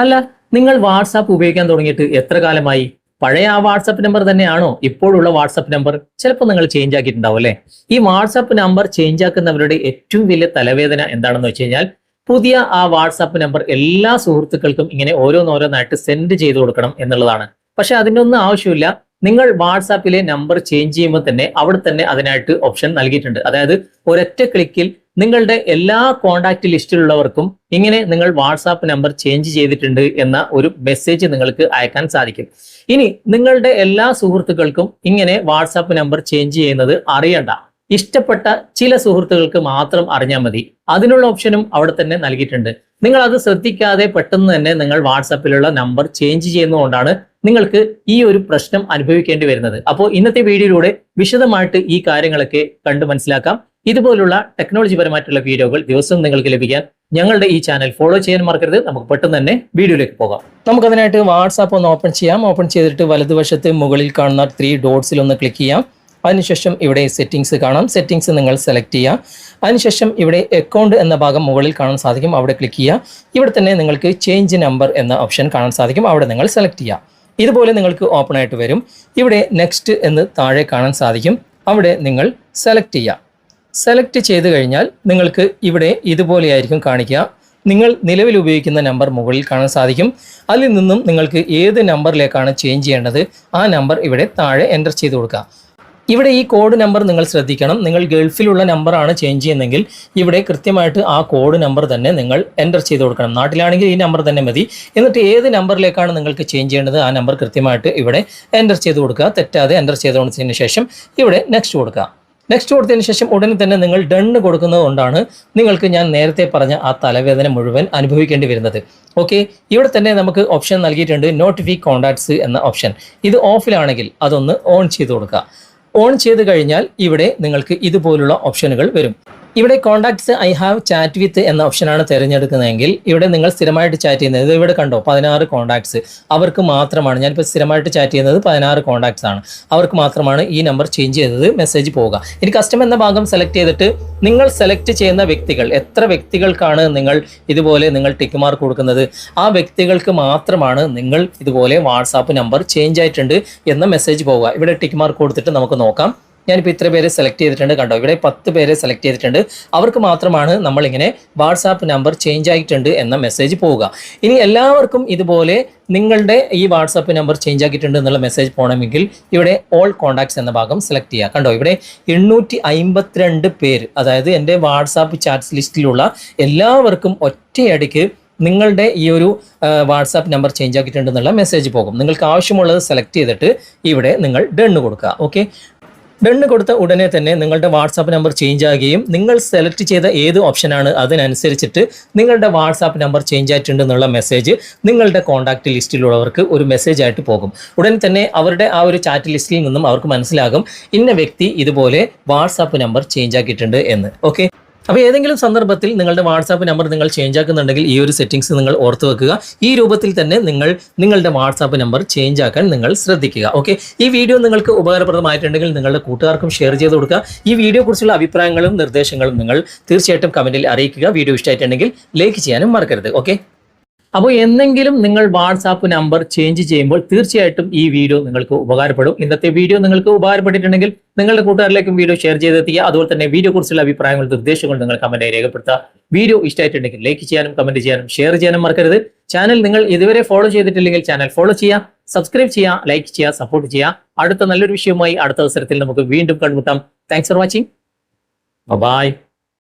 അല്ല, നിങ്ങൾ വാട്സാപ്പ് ഉപയോഗിക്കാൻ തുടങ്ങിയിട്ട് എത്ര കാലമായി? പഴയ ആ വാട്സാപ്പ് നമ്പർ തന്നെയാണോ ഇപ്പോഴുള്ള വാട്സാപ്പ് നമ്പർ? ചിലപ്പോൾ നിങ്ങൾ ചേഞ്ച് ആക്കിയിട്ടുണ്ടാവും അല്ലെ? ഈ വാട്സാപ്പ് നമ്പർ ചേഞ്ച് ആക്കുന്നവരുടെ ഏറ്റവും വലിയ തലവേദന എന്താണെന്ന് വെച്ച് കഴിഞ്ഞാൽ, പുതിയ ആ വാട്സാപ്പ് നമ്പർ എല്ലാ സുഹൃത്തുക്കൾക്കും ഇങ്ങനെ ഓരോന്നോരോന്നായിട്ട് സെൻഡ് ചെയ്ത് കൊടുക്കണം എന്നുള്ളതാണ്. പക്ഷെ അതിന്റെ ഒന്നും ആവശ്യമില്ല. നിങ്ങൾ വാട്സാപ്പിലെ നമ്പർ ചേഞ്ച് ചെയ്യുമ്പോൾ തന്നെ അവിടെ തന്നെ അതിനായിട്ട് ഓപ്ഷൻ നൽകിയിട്ടുണ്ട്. അതായത് ഒരൊറ്റ ക്ലിക്കിൽ നിങ്ങളുടെ എല്ലാ കോണ്ടാക്ട് ലിസ്റ്റിലുള്ളവർക്കും ഇങ്ങനെ നിങ്ങൾ വാട്സാപ്പ് നമ്പർ ചേഞ്ച് ചെയ്തിട്ടുണ്ട് എന്ന ഒരു മെസ്സേജ് നിങ്ങൾക്ക് അയക്കാൻ സാധിക്കും. ഇനി നിങ്ങളുടെ എല്ലാ സുഹൃത്തുക്കൾക്കും ഇങ്ങനെ വാട്സാപ്പ് നമ്പർ ചേഞ്ച് ചെയ്യുന്നത് അറിയണ്ട. ഇഷ്ടപ്പെട്ട ചില സുഹൃത്തുക്കൾക്ക് മാത്രം അറിഞ്ഞാൽ മതി. അതിനുള്ള ഓപ്ഷനും അവിടെ തന്നെ നൽകിയിട്ടുണ്ട്. നിങ്ങൾ അത് ശ്രദ്ധിക്കാതെ പെട്ടെന്ന് തന്നെ നിങ്ങൾ വാട്സാപ്പിലുള്ള നമ്പർ ചേഞ്ച് ചെയ്യുന്നതുകൊണ്ടാണ് നിങ്ങൾക്ക് ഈ ഒരു പ്രശ്നം അനുഭവിക്കേണ്ടി വരുന്നത്. അപ്പോൾ ഇന്നത്തെ വീഡിയോയിലൂടെ വിശദമായിട്ട് ഈ കാര്യങ്ങളൊക്കെ കണ്ടു മനസ്സിലാക്കാം. ഇതുപോലുള്ള ടെക്നോളജി പരമായിട്ടുള്ള വീഡിയോകൾ ദിവസവും നിങ്ങൾക്ക് ലഭിക്കാൻ ഞങ്ങളുടെ ഈ ചാനൽ ഫോളോ ചെയ്യാൻ മറക്കരുത്. നമുക്ക് പെട്ടെന്ന് തന്നെ വീഡിയോയിലേക്ക് പോകാം. നമുക്കതിനായിട്ട് വാട്സാപ്പ് ഒന്ന് ഓപ്പൺ ചെയ്യാം. ഓപ്പൺ ചെയ്തിട്ട് വലതുവശത്ത് മുകളിൽ കാണുന്ന 3 ഡോട്ട്സിൽ ഒന്ന് ക്ലിക്ക് ചെയ്യാം. അതിനുശേഷം ഇവിടെ സെറ്റിംഗ്സ് കാണാം. സെറ്റിംഗ്സ് നിങ്ങൾ സെലക്ട് ചെയ്യുക. അതിനുശേഷം ഇവിടെ അക്കൗണ്ട് എന്ന ഭാഗം മുകളിൽ കാണാൻ സാധിക്കും. അവിടെ ക്ലിക്ക് ചെയ്യുക. ഇവിടെ തന്നെ നിങ്ങൾക്ക് ചേഞ്ച് നമ്പർ എന്ന ഓപ്ഷൻ കാണാൻ സാധിക്കും. അവിടെ നിങ്ങൾ സെലക്ട് ചെയ്യുക. ഇതുപോലെ നിങ്ങൾക്ക് ഓപ്പൺ ആയിട്ട് വരും. ഇവിടെ നെക്സ്റ്റ് എന്ന് താഴെ കാണാൻ സാധിക്കും. അവിടെ നിങ്ങൾ സെലക്ട് ചെയ്യുക. സെലക്ട് ചെയ്ത് കഴിഞ്ഞാൽ നിങ്ങൾക്ക് ഇവിടെ ഇതുപോലെയായിരിക്കും കാണിക്കുക. നിങ്ങൾ നിലവിൽ ഉപയോഗിക്കുന്ന നമ്പർ മുകളിൽ കാണാൻ സാധിക്കും. അതിൽ നിന്നും നിങ്ങൾക്ക് ഏത് നമ്പറിലേക്കാണ് ചേഞ്ച് ചെയ്യേണ്ടത് ആ നമ്പർ ഇവിടെ താഴെ എൻ്റർ ചെയ്ത് കൊടുക്കുക. ഇവിടെ ഈ കോഡ് നമ്പർ നിങ്ങൾ ശ്രദ്ധിക്കണം. നിങ്ങൾ ഗൾഫിലുള്ള നമ്പറാണ് ചേഞ്ച് ചെയ്യുന്നതെങ്കിൽ ഇവിടെ കൃത്യമായിട്ട് ആ കോഡ് നമ്പർ തന്നെ നിങ്ങൾ എൻ്റർ ചെയ്ത് കൊടുക്കണം. നാട്ടിലാണെങ്കിൽ ഈ നമ്പർ തന്നെ മതി. എന്നിട്ട് ഏത് നമ്പറിലേക്കാണ് നിങ്ങൾക്ക് ചേഞ്ച് ചെയ്യേണ്ടത് ആ നമ്പർ കൃത്യമായിട്ട് ഇവിടെ എൻ്റർ ചെയ്ത് കൊടുക്കുക. തെറ്റാതെ എൻ്റർ ചെയ്ത് കൊടുത്തതിന് ശേഷം ഇവിടെ നെക്സ്റ്റ് കൊടുക്കുക. നെക്സ്റ്റ് കൊടുത്തതിന് ശേഷം ഉടനെ തന്നെ നിങ്ങൾ ഡൺ കൊടുക്കുന്നത് കൊണ്ടാണ് നിങ്ങൾക്ക് ഞാൻ നേരത്തെ പറഞ്ഞ ആ തലവേദന മുഴുവൻ അനുഭവിക്കേണ്ടി വരുന്നത്. ഓക്കെ, ഇവിടെ തന്നെ നമുക്ക് ഓപ്ഷൻ നൽകിയിട്ടുണ്ട് നോട്ടിഫൈ കോണ്ടാക്ട്സ് എന്ന ഓപ്ഷൻ. ഇത് ഓഫിലാണെങ്കിൽ അതൊന്ന് ഓൺ ചെയ്ത് കൊടുക്കുക. ഓൺ ചെയ്ത് കഴിഞ്ഞാൽ ഇവിടെ നിങ്ങൾക്ക് ഇതുപോലുള്ള ഓപ്ഷനുകൾ വരും. ഇവിടെ contacts I have chat with എന്ന ഓപ്ഷനാണ് തിരഞ്ഞെടുക്കുന്നതെങ്കിൽ ഇവിടെ നിങ്ങൾ സ്ഥിരമായിട്ട് ചാറ്റ് ചെയ്യുന്നത് ഇവിടെ കണ്ടോ 16 കോണ്ടാക്ട്സ് അവർക്ക് മാത്രമാണ്. ഞാനിപ്പോൾ സ്ഥിരമായിട്ട് ചാറ്റ് ചെയ്യുന്നത് 16 കോണ്ടാക്ട്സ് ആണ്. അവർക്ക് മാത്രമാണ് ഈ നമ്പർ ചേഞ്ച് ചെയ്തത് മെസ്സേജ് പോവുക. ഇനി കസ്റ്റം എന്ന ഭാഗം സെലക്ട് ചെയ്തിട്ട് നിങ്ങൾ സെലക്ട് ചെയ്യുന്ന വ്യക്തികൾ എത്ര വ്യക്തികൾക്കാണ് നിങ്ങൾ ഇതുപോലെ നിങ്ങൾ ടിക്ക് മാർക്ക് കൊടുക്കുന്നത് ആ വ്യക്തികൾക്ക് മാത്രമാണ് നിങ്ങൾ ഇതുപോലെ വാട്സാപ്പ് നമ്പർ ചേഞ്ച് ആയിട്ടുണ്ട് എന്ന മെസ്സേജ് പോവുക. ഇവിടെ ടിക്ക് മാർക്ക് കൊടുത്തിട്ട് നമുക്ക് നോക്കാം. ഞാനിപ്പോൾ ഇത്ര പേരെ സെലക്ട് ചെയ്തിട്ടുണ്ട്. കണ്ടോ, ഇവിടെ 10 പേരെ സെലക്ട് ചെയ്തിട്ടുണ്ട്. അവർക്ക് മാത്രമാണ് നമ്മളിങ്ങനെ വാട്സാപ്പ് നമ്പർ ചേഞ്ച് ആയിട്ടുണ്ട് എന്ന മെസ്സേജ് പോവുക. ഇനി എല്ലാവർക്കും ഇതുപോലെ നിങ്ങളുടെ ഈ വാട്സാപ്പ് നമ്പർ ചേഞ്ച് ആക്കിയിട്ടുണ്ട് എന്നുള്ള മെസ്സേജ് പോകണമെങ്കിൽ ഇവിടെ ഓൾ കോണ്ടാക്ട്സ് എന്ന ഭാഗം സെലക്ട് ചെയ്യുക. കണ്ടോ, ഇവിടെ 852 പേര്, അതായത് എൻ്റെ വാട്സാപ്പ് ചാറ്റ്സ് ലിസ്റ്റിലുള്ള എല്ലാവർക്കും ഒറ്റയടിക്ക് നിങ്ങളുടെ ഈ ഒരു വാട്സാപ്പ് നമ്പർ ചേഞ്ച് ആക്കിയിട്ടുണ്ടെന്നുള്ള മെസ്സേജ് പോകും. നിങ്ങൾക്ക് ആവശ്യമുള്ളത് സെലക്ട് ചെയ്തിട്ട് ഇവിടെ നിങ്ങൾ ഡൺ കൊടുക്കുക. ഓക്കെ, ഡൺ കൊടുത്ത ഉടനെ തന്നെ നിങ്ങളുടെ വാട്സാപ്പ് നമ്പർ ചേഞ്ച് ആകുകയും നിങ്ങൾ സെലക്ട് ചെയ്ത ഏത് ഓപ്ഷനാണ് അതിനനുസരിച്ചിട്ട് നിങ്ങളുടെ വാട്സാപ്പ് നമ്പർ ചേഞ്ച് ആയിട്ടുണ്ട് എന്നുള്ള മെസ്സേജ് നിങ്ങളുടെ കോൺടാക്ട് ലിസ്റ്റിലുള്ളവർക്ക് ഒരു മെസ്സേജ് ആയിട്ട് പോകും. ഉടൻ തന്നെ അവരുടെ ആ ഒരു ചാറ്റ് ലിസ്റ്റിൽ നിന്നും അവർക്ക് മനസ്സിലാകും ഇന്ന വ്യക്തി ഇതുപോലെ വാട്സാപ്പ് നമ്പർ ചേഞ്ച് ആക്കിയിട്ടുണ്ട് എന്ന്. ഓക്കെ, അപ്പോൾ ഏതെങ്കിലും സന്ദർഭത്തിൽ നിങ്ങളുടെ വാട്സാപ്പ് നമ്പർ നിങ്ങൾ ചേഞ്ച് ആക്കുന്നുണ്ടെങ്കിൽ ഈ ഒരു സെറ്റിംഗ്സ് നിങ്ങൾ ഓർത്ത് വെക്കുക. ഈ രൂപത്തിൽ തന്നെ നിങ്ങൾ നിങ്ങളുടെ വാട്സാപ്പ് നമ്പർ ചേഞ്ച് ആക്കാൻ നിങ്ങൾ ശ്രദ്ധിക്കുക. ഓക്കെ, ഈ വീഡിയോ നിങ്ങൾക്ക് ഉപകാരപ്രദമായിട്ടുണ്ടെങ്കിൽ നിങ്ങളുടെ കൂട്ടുകാർക്കും ഷെയർ ചെയ്ത് കൊടുക്കുക. ഈ വീഡിയോ കുറിച്ചുള്ള അഭിപ്രായങ്ങളും നിർദ്ദേശങ്ങളും നിങ്ങൾ തീർച്ചയായിട്ടും കമൻറ്റിൽ അറിയിക്കുക. വീഡിയോ ഇഷ്ടമായിട്ടുണ്ടെങ്കിൽ ലൈക്ക് ചെയ്യാനും മറക്കരുത്. ഓക്കെ, അപ്പോൾ എന്നെങ്കിലും നിങ്ങൾ വാട്സാപ്പ് നമ്പർ ചേഞ്ച് ചെയ്യുമ്പോൾ തീർച്ചയായിട്ടും ഈ വീഡിയോ നിങ്ങൾക്ക് ഉപകാരപ്പെടും. ഇന്നത്തെ വീഡിയോ നിങ്ങൾക്ക് ഉപകാരപ്പെട്ടിട്ടുണ്ടെങ്കിൽ നിങ്ങളുടെ കൂട്ടുകാരിലേക്കും വീഡിയോ ഷെയർ ചെയ്തെത്തിക്കുക. അതുപോലെ തന്നെ വീഡിയോ കുറിച്ചുള്ള അഭിപ്രായങ്ങളും നിർദ്ദേശങ്ങളും നിങ്ങൾ കമന്റായി രേഖപ്പെടുത്തുക. വീഡിയോ ഇഷ്ടമായിട്ടുണ്ടെങ്കിൽ ലൈക്ക് ചെയ്യാനും കമന്റ് ചെയ്യാനും ഷെയർ ചെയ്യാനും മറക്കരുത്. ചാനൽ നിങ്ങൾ ഇതുവരെ ഫോളോ ചെയ്തിട്ടില്ലെങ്കിൽ ചാനൽ ഫോളോ ചെയ്യുക, സബ്സ്ക്രൈബ് ചെയ്യുക, ലൈക്ക് ചെയ്യുക, സപ്പോർട്ട് ചെയ്യുക. അടുത്ത നല്ലൊരു വിഷയവുമായി അടുത്ത അവസരത്തിൽ നമുക്ക് വീണ്ടും കണ്ടുമുട്ടാം. Thanks for watching. ബൈ.